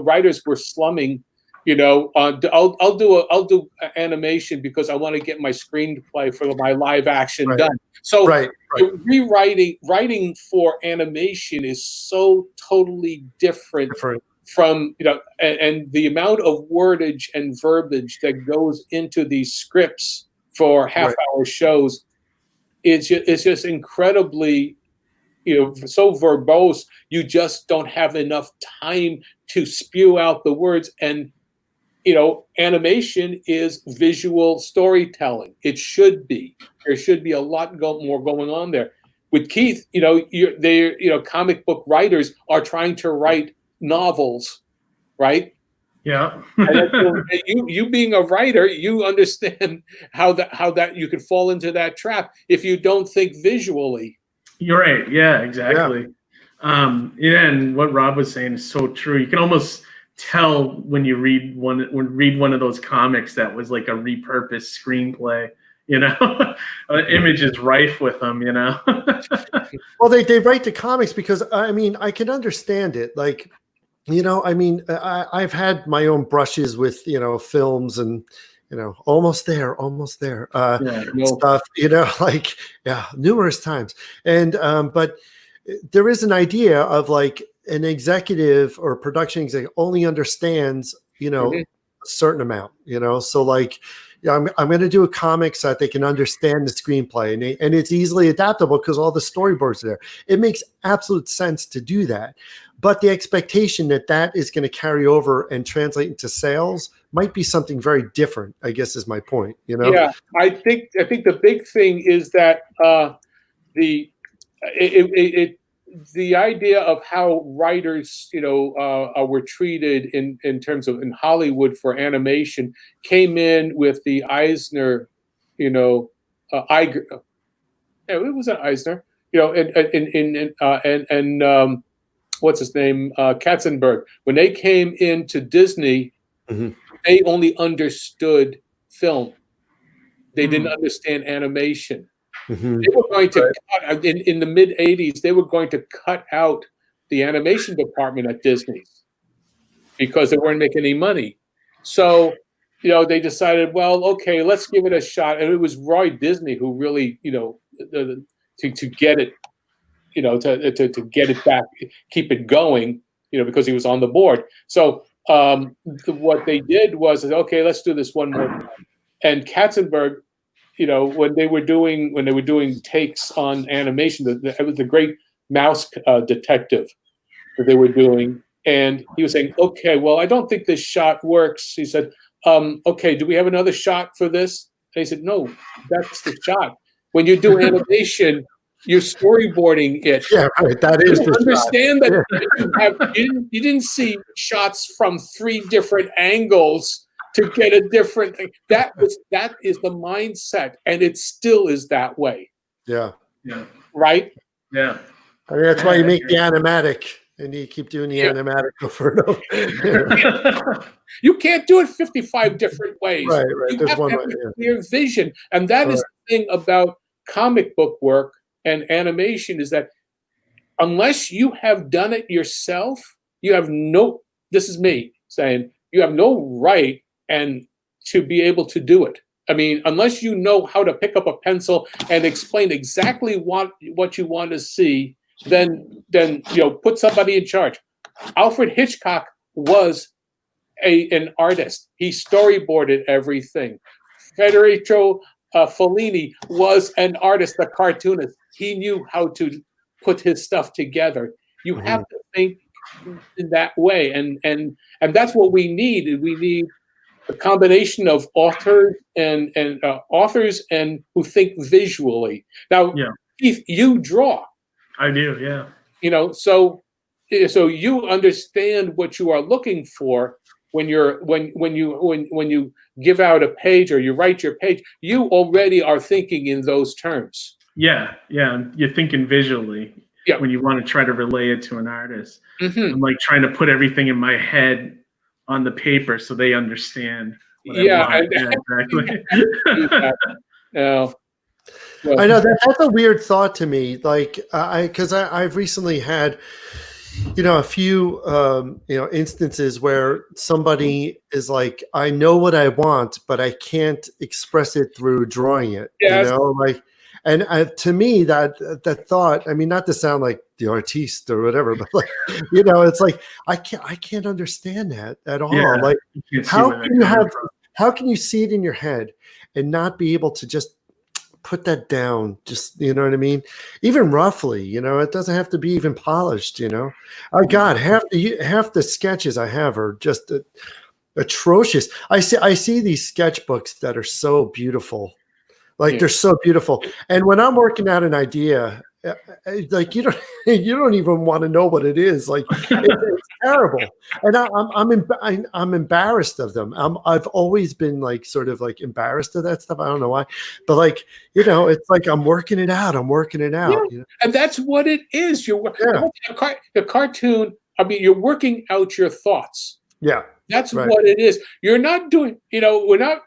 writers were slumming, I'll do animation because I want to get my screenplay for my live action done. So writing for animation is so totally different from, and the amount of wordage and verbiage that goes into these scripts for half-hour shows is just incredibly, so verbose. You just don't have enough time to spew out the words. And animation is visual storytelling. It should be. There should be a lot more going on there. With Keith, comic book writers are trying to write novels, right? Yeah. And you being a writer, you understand how that you could fall into that trap if you don't think visually. You're right. Yeah, exactly. Yeah. And what Rob was saying is so true. You can almost tell when you read one of those comics that was like a repurposed screenplay. Image is rife with them. Well, they write the comics because I can understand it. Like, I've had my own brushes with films and almost there stuff. Numerous times. And but there is an idea of like, an executive or production executive only understands, a certain amount, so like, I'm going to do a comic so that they can understand the screenplay, and it's easily adaptable because all the storyboards are there. It makes absolute sense to do that. But the expectation that is going to carry over and translate into sales might be something very different, I guess, is my point, Yeah, I think the big thing is that the idea of how writers, were treated in terms of in Hollywood for animation came in with the Eisner, it was an Eisner, and what's his name, Katzenberg. When they came into Disney, they only understood film. They didn't understand animation. They were going to cut, in the mid 80s, they were going to cut out the animation department at Disney because they weren't making any money. So, they decided, well, okay, let's give it a shot. And it was Roy Disney who really, to get it, to get it back, keep it going, because he was on the board. So what they did was, okay, let's do this one more time. And Katzenberg, when they were doing takes on animation, it was the Great Mouse Detective that they were doing, and he was saying, "Okay, well, I don't think this shot works." He said, "Okay, do we have another shot for this?" he said, no, that's the shot. When you do animation, you're storyboarding it. Yeah, right. That is You the understand shot. that you didn't see shots from 3 different angles to get a different thing. That is the mindset, and it still is that way. Yeah. Yeah. Right? Yeah. I mean, that's why you make the animatic, and you keep doing the animatic over and over. You can't do it 55 different ways. Right. You There's have one to way. have a clear vision, and that is the thing about comic book work and animation, is that unless you have done it yourself, you have no. This is me saying, you have no right and to be able to do it. I mean, unless you know how to pick up a pencil and explain exactly what you want to see, then put somebody in charge. Alfred Hitchcock was an artist. He storyboarded everything. Federico Fellini was an artist, a cartoonist. He knew how to put his stuff together. You have to think in that way, and that's what we need. We need a combination of authors and who think visually. Now, Keith, you draw. I do, yeah. So you understand what you are looking for when you give out a page or you write your page. You already are thinking in those terms. Yeah. You're thinking visually. Yeah. When you want to try to relay it to an artist. Mm-hmm. I'm like trying to put everything in my head on the paper so they understand. Exactly. I know that's a weird thought to me. Like, because I've recently had, a few, instances where somebody is like, I know what I want, but I can't express it through drawing it. Yes. And to me, that thought, I mean, not to sound like the artiste or whatever, but like, it's like I can't understand that at all. Yeah, like, how can you see it in your head and not be able to just put that down? Just, you know what I mean? Even roughly, it doesn't have to be even polished. Oh God, half the sketches I have are just atrocious. I see these sketchbooks that are so beautiful. Like they're so beautiful. And when I'm working out an idea, like you don't even want to know what it is. Like it's terrible. And I'm embarrassed of them. I've always been like sort of like embarrassed of that stuff. I don't know why, but like, it's like I'm working it out. Yeah. And that's what it is. The cartoon. I mean, you're working out your thoughts. Yeah. That's what it is. You're not doing, we're not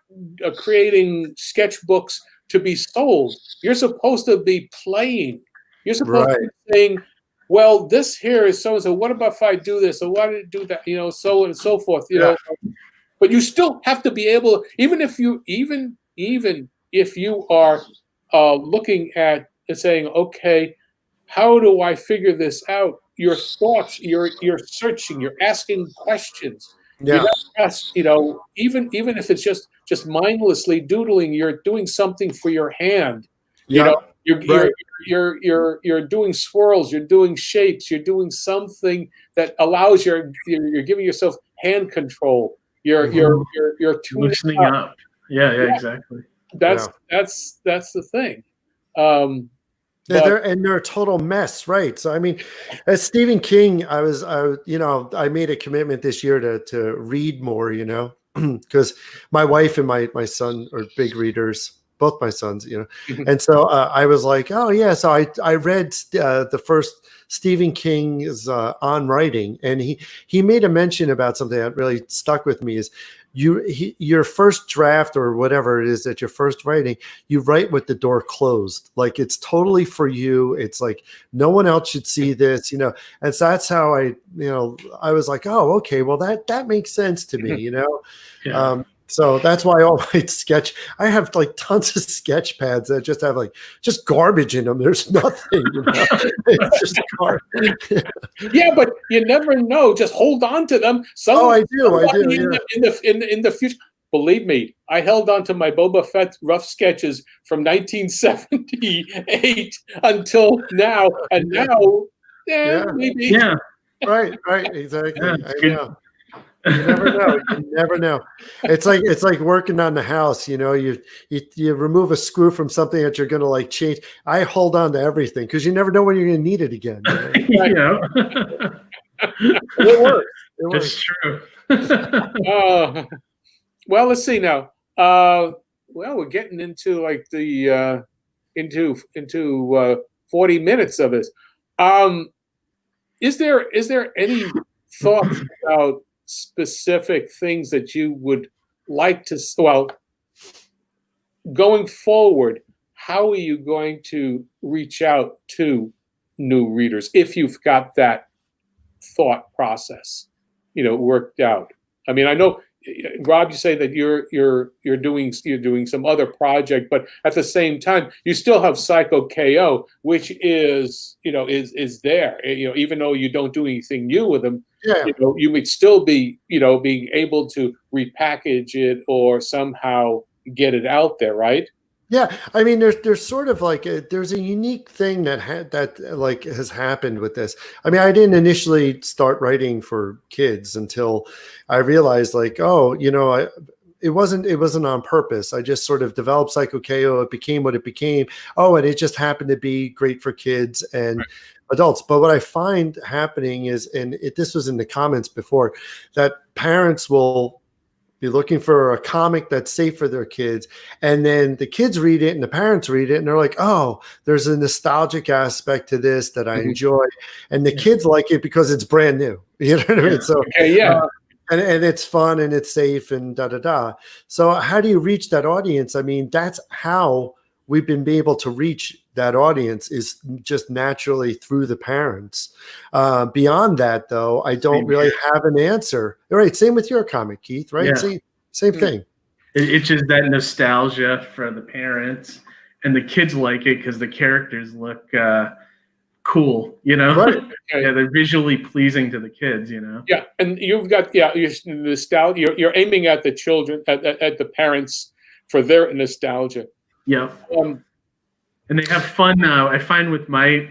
creating sketchbooks to be sold. You're supposed to be playing. You're supposed to be saying, well, this here is so-and-so. What about if I do this? Or why did it do that? So on and so forth. But you still have to be able, even if you are looking at and saying, okay, how do I figure this out? Your thoughts, you're searching, you're asking questions. Yeah. Even if it's just mindlessly doodling, you're doing something for your hand. Yeah. You're doing swirls, you're doing shapes, you're doing something that allows you're giving yourself hand control. You're tuning loosening up. Yeah, exactly. That's the thing. They're a total mess, right? So I mean, as Stephen King, I made a commitment this year to read more, because my wife and my son are big readers, both my sons, and so I was like, oh yeah, so I read the first Stephen King's On Writing, and he made a mention about something that really stuck with me is your first draft or whatever it is that you're first writing, you write with the door closed. Like it's totally for you. It's like no one else should see this, and so that's how I was like, oh, okay, well that makes sense to me, Yeah. So that's why all my I have like tons of sketch pads that just have just garbage in them. There's nothing, it's just garbage. Yeah, but you never know. Just hold on to them. I do. In the future, believe me, I held on to my Boba Fett rough sketches from 1978 until now, and now, maybe. Yeah. Right, exactly. Yeah, I know. You never know. You never know. It's like working on the house. You know, you remove a screw from something that you're going to like change. I hold on to everything because you never know when you're going to need it again. You know? It works. It works. It's true. Well, let's see now. Well, we're getting into like the into 40 minutes of this. Is there any thoughts about specific things that you would like to, well, going forward, how are you going to reach out to new readers if you've got that thought process, worked out? I mean, I know, Rob, you say that you're doing some other project, but at the same time, you still have CYKO KO, which is there. Even though you don't do anything new with them, Yeah. You would still be being able to repackage it or somehow get it out there, right? Yeah, I mean, there's sort of like there's a unique thing that has happened with this. I mean, I didn't initially start writing for kids until I realized like, oh, it wasn't on purpose. I just sort of developed CYKO KO. It became what it became. Oh, and it just happened to be great for kids and adults. But what I find happening is, and this was in the comments before, that parents will be looking for a comic that's safe for their kids. And then the kids read it and the parents read it and they're like, oh, there's a nostalgic aspect to this that I enjoy. And the kids like it because it's brand new. You know what I mean? So, and it's fun and it's safe and da-da-da. So how do you reach that audience? I mean, that's how we've been able to reach that audience, is just naturally through the parents. Beyond that, though, I don't really have an answer. All right, same with your comic, Keith, right? Yeah. Same thing. It's just that nostalgia for the parents, and the kids like it because the characters look cool, Right. Yeah, they're visually pleasing to the kids, Yeah, and you've got your nostalgia. You're aiming at the children, at the parents for their nostalgia. Yeah. And they have fun now. I find with my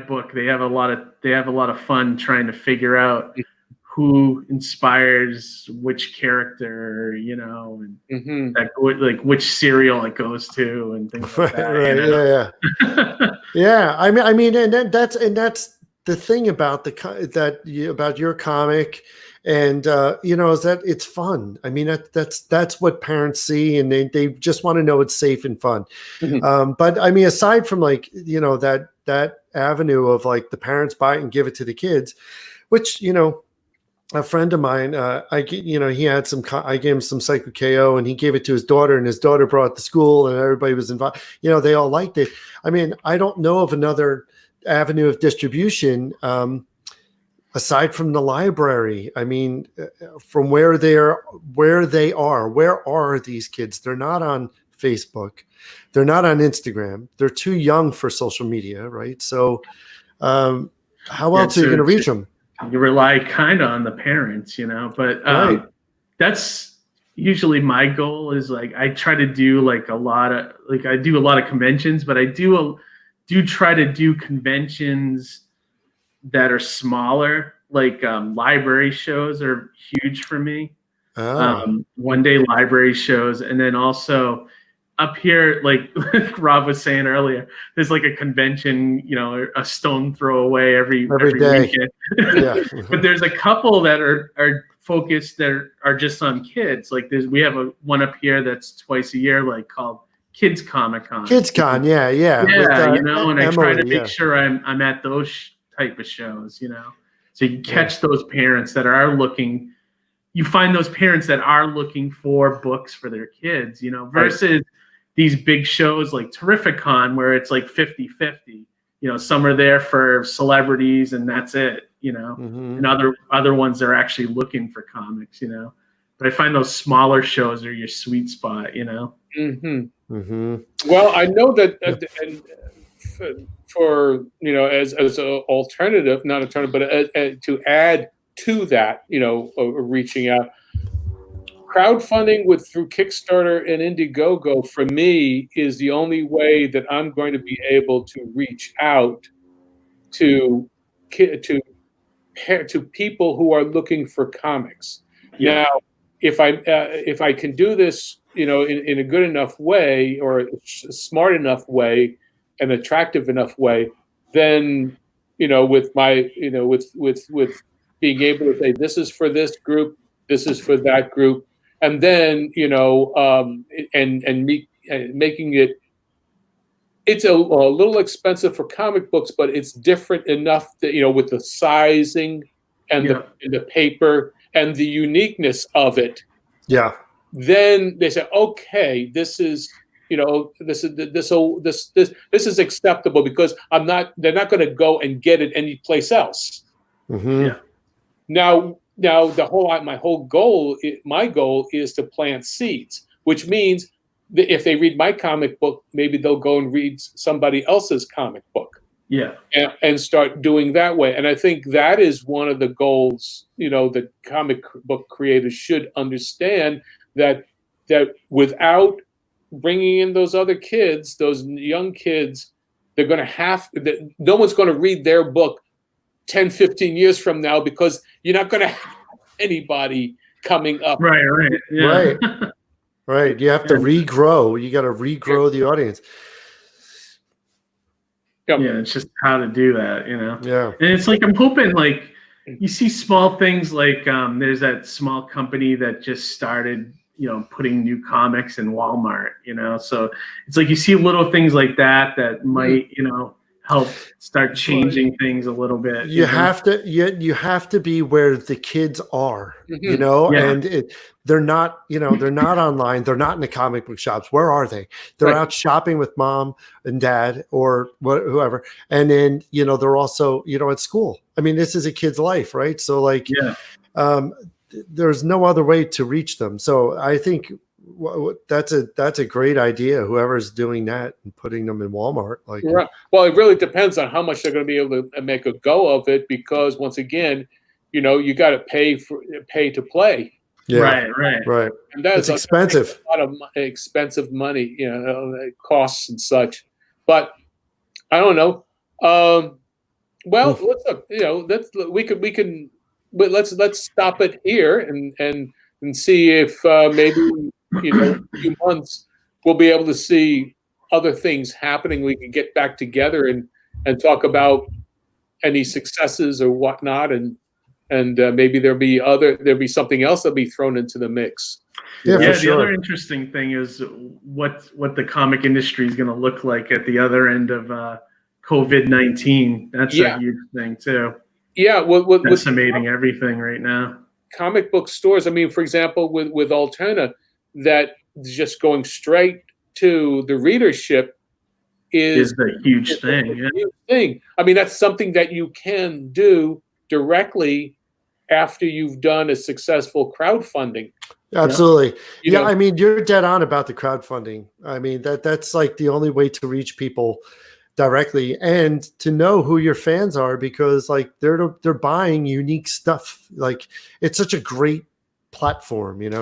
book, they have a lot of fun trying to figure out who inspires which character, and like which serial it goes to and things like that. Right, yeah. I mean, and that's the thing about about your comic. And is that it's fun. I mean, that's what parents see, and they just want to know it's safe and fun. But I mean, aside from like that avenue of like the parents buy it and give it to the kids, which a friend of mine, he had I gave him some CYKO KO, and he gave it to his daughter, and his daughter brought it to school, and everybody was involved. They all liked it. I mean, I don't know of another avenue of distribution. Aside from the library, I mean, from where they are, where are these kids? They're not on Facebook. They're not on Instagram. They're too young for social media, right? So how else are you going to reach them? You rely kind of on the parents, but that's usually my goal. Is like, I try to do like I do a lot of conventions, but I do try to do conventions that are smaller, like library shows are huge for me. One-day library shows, and then also up here, like Rob was saying earlier, there's like a convention, a stone throw away every weekend. But there's a couple that are focused that are just on kids. Like we have one up here that's twice a year, like called Kids Comic Con. Kids Con, yeah. With, and I try to Emily, make sure I'm at those type of shows, so you catch those parents that are looking. You find those parents that are looking for books for their kids, versus these big shows like Terrificon where it's like 50-50. Some are there for celebrities and that's it, and other ones are actually looking for comics, But I find those smaller shows are your sweet spot, Well, I know that for as an alternative, not alternative, but to add to that, reaching out, crowdfunding through Kickstarter and Indiegogo for me is the only way that I'm going to be able to reach out to people who are looking for comics. Yeah. Now, if I can do this, in a good enough way or a smart enough way, an attractive enough way, then with my with being able to say this is for this group, this is for that group, and then making it. It's a little expensive for comic books, but it's different enough that with the sizing and the paper and the uniqueness of it. Yeah. Then they say, okay, this is acceptable because they're not going to go and get it anyplace else. Mm-hmm. Yeah. Now my goal is to plant seeds, which means that if they read my comic book, maybe they'll go and read somebody else's comic book. Yeah. And start doing that way. And I think that is one of the goals, that comic book creators should understand, that without bringing in those other kids, those young kids, they're going to no one's going to read their book 10, 15 years from now, because you're not going to have anybody coming up. Right. Yeah. Right. Right. You have to regrow. You got to regrow the audience. Yep. Yeah, it's just how to do that, Yeah. And it's like, I'm hoping, like, you see small things like there's that small company that just started, putting new comics in Walmart, so it's like you see little things like that might, help start changing things a little bit. You have to be where the kids are, and they're not online. They're not in the comic book shops. Where are they? They're out shopping with mom and dad or whoever. And then, they're also, at school. I mean, this is a kid's life, right? So like, there's no other way to reach them. So I think that's a great idea. Whoever's doing that and putting them in Walmart, like, right. Well, it really depends on how much they're going to be able to make a go of it, because once again, you got to pay to play. Yeah. Right. And that's expensive. A lot of expensive money, costs and such. But I don't know. Well, let's stop it here and see if maybe in a few months we'll be able to see other things happening. We can get back together and talk about any successes or whatnot, and maybe there'll be something else that'll be thrown into the mix. Yeah, the sure. other interesting thing is what the comic industry is going to look like at the other end of COVID-19. That's a huge thing too. Yeah, decimating everything right now. Comic book stores. I mean, for example, with Alterna, that just going straight to the readership is the huge thing. Huge thing. I mean, that's something that you can do directly after you've done a successful crowdfunding. Absolutely. I mean, you're dead on about the crowdfunding. I mean, that's like the only way to reach people directly and to know who your fans are, because like they're buying unique stuff. Like, it's such a great platform, It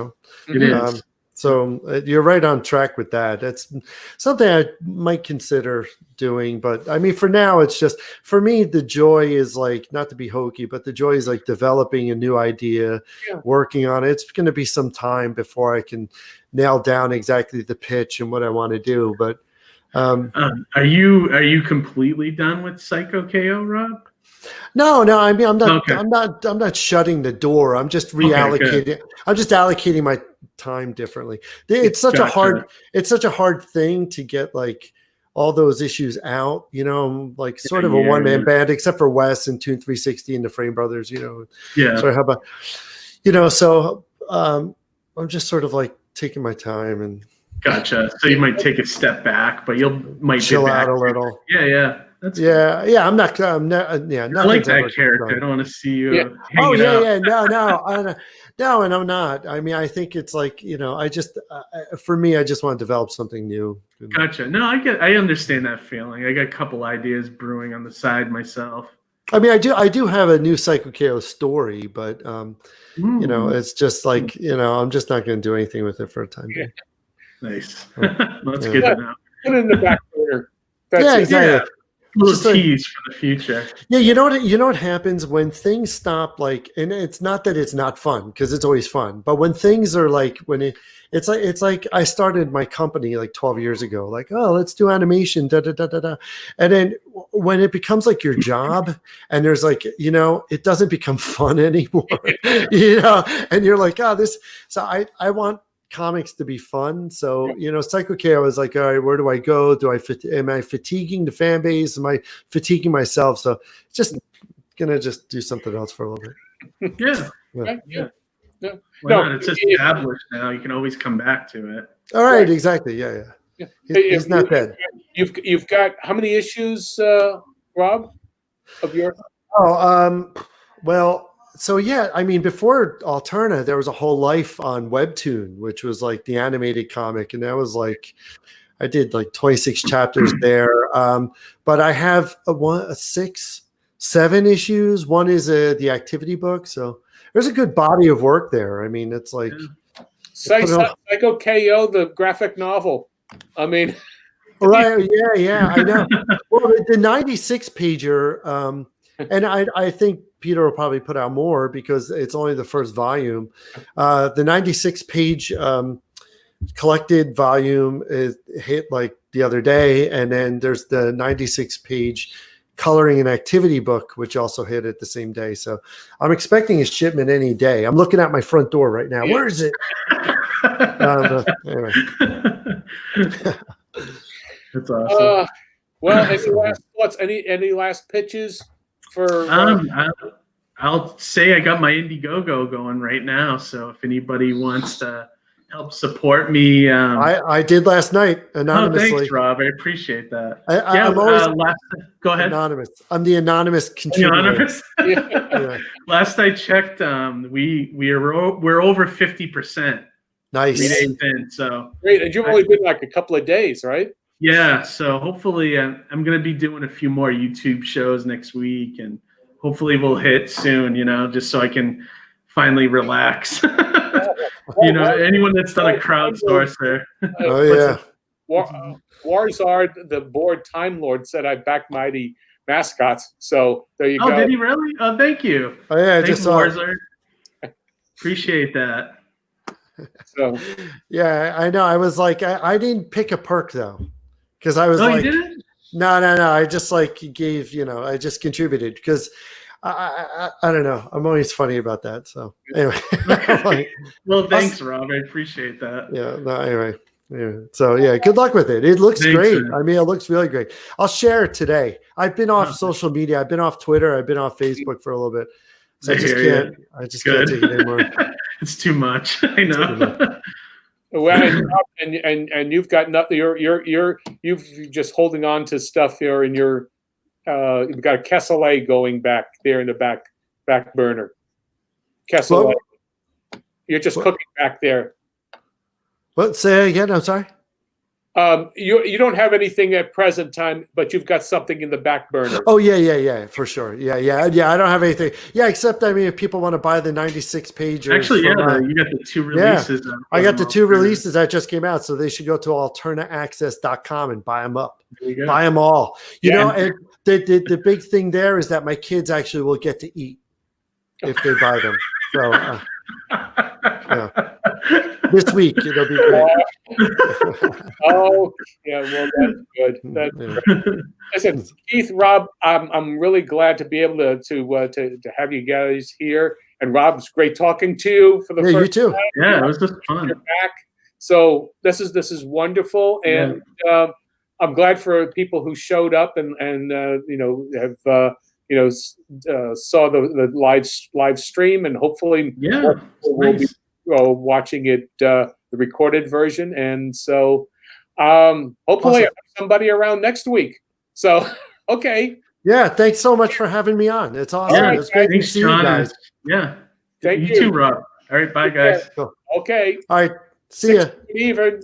is. So you're right on track with that. That's something I might consider doing. But I mean, for now, it's just, for me, the joy is like, not to be hokey, but the joy is like developing a new idea, working on it. It's going to be some time before I can nail down exactly the pitch and what I want to do. But are you completely done with CYKO KO, Rob? No. I mean, I'm not. Okay. I'm not shutting the door. I'm just reallocating. Okay, I'm just allocating my time differently. It's such a hard thing to get like all those issues out. Like sort of a one-man band, except for Wes and Toon 360 and the Frame Brothers. Yeah. So how about So I'm just sort of like taking my time and. Gotcha. So you might take a step back, but might chill out a little. Yeah. That's cool. I'm not. I like that character. I don't want to see you. Yeah. No, and I'm not. I mean, I think it's like I just for me, I just want to develop something new. Gotcha. No, I understand that feeling. I got a couple ideas brewing on the side myself. I mean, I do have a new CYKO KO story, but it's just like I'm just not going to do anything with it for a time being. Nice. That's good to know. Put it in the back burner. Exactly. just like, tease for the future. yeah, you know what happens when things stop, like, and it's not that it's not fun, because it's always fun, but when things are like, it's like I started my company like 12 years ago, like, oh, let's do animation, da da da da da, and then when it becomes like your job, and there's like, it doesn't become fun anymore, and you're like, oh, this. So I want comics to be fun. So, CYKO KO was like, all right, where do I go? Am I fatiguing the fan base? Am I fatiguing myself? So just gonna just do something else for a little bit. Yeah. Yeah. Why not? It's established now. You can always come back to it. All right, exactly. Yeah. He's not dead. You've got how many issues, Rob, of your? Well, so yeah, I mean, before Alterna, there was a whole life on Webtoon, which was like the animated comic, and that was like, I did like 26 chapters there. But I have 7 issues. One is the activity book, so there's a good body of work there. I mean, it's like CYKO KO, the graphic novel. I mean, right? Yeah, I know. Well, the 96 pager, and I think Peter will probably put out more because it's only the first volume. The 96 page collected volume is hit like the other day, and then there's the 96 page coloring and activity book, which also hit it the same day. So I'm expecting a shipment any day. I'm looking at my front door right now. Where is it? Anyway. That's awesome. Well, any last thoughts? Any last pitches for? I'll say I got my Indiegogo going right now. So if anybody wants to help support me, I did last night anonymously. Oh, thanks, Rob. I appreciate that. I'm always go ahead. Anonymous. I'm the anonymous contributor. Anonymous. Yeah. Last I checked, we're over 50%. Nice. 3 days in, so great. And you've only been like a couple of days, right? Yeah. So hopefully, I'm going to be doing a few more YouTube shows next week, and hopefully we'll hit soon. Just so I can finally relax. Anyone that's done a crowdsourcer. Oh yeah. Warzard, the board Time Lord, said I backed Mighty Mascots. So there you go. Oh, did he really? Oh, thank you. Oh yeah, Thanks, just saw Warzard. Appreciate that. So yeah, I know. I was like, I didn't pick a perk though, because I was you like, didn't? No. I just like gave, I just contributed because I don't know. I'm always funny about that. So anyway. Well, thanks, Rob. I appreciate that. Yeah. No. Anyway. Yeah. So yeah, good luck with it. It looks great. Man. I mean, it looks really great. I'll share it today. I've been off social media. I've been off Twitter. I've been off Facebook for a little bit. So I just can't take it anymore. It's too much. I know. Well, and you've got nothing. You've just holding on to stuff here in your. You've got a cassoulet going back there in the back burner. Cassoulet. You're just cooking back there. What? Say again. I'm sorry. You don't have anything at present time, but you've got something in the back burner. Oh yeah, for sure. Yeah. I don't have anything. Yeah, except I mean, if people want to buy the 96 page. Actually, you got the 2 releases. Yeah, I got the 2 releases that just came out, so they should go to alternaaccess.com and buy them up. Buy them all. You know, and the big thing there is that my kids actually will get to eat if they buy them. So. Yeah. This week it'll be great. Oh yeah, well that's good. That's great. Listen, Keith, Rob, I'm really glad to be able to have you guys here. And Rob, it's great talking to you for the first you too. time. Yeah, it was just fun. You're back. So this is wonderful, and I'm glad for people who showed up and have saw the live stream, and hopefully we'll be watching it the recorded version. And so hopefully I have somebody around next week. So okay. Yeah, thanks so much for having me on. It's awesome. Yeah, it's great to see you guys. Yeah. Thank you too, Rob. All right, bye guys. Okay. All right. See ya. Good evening.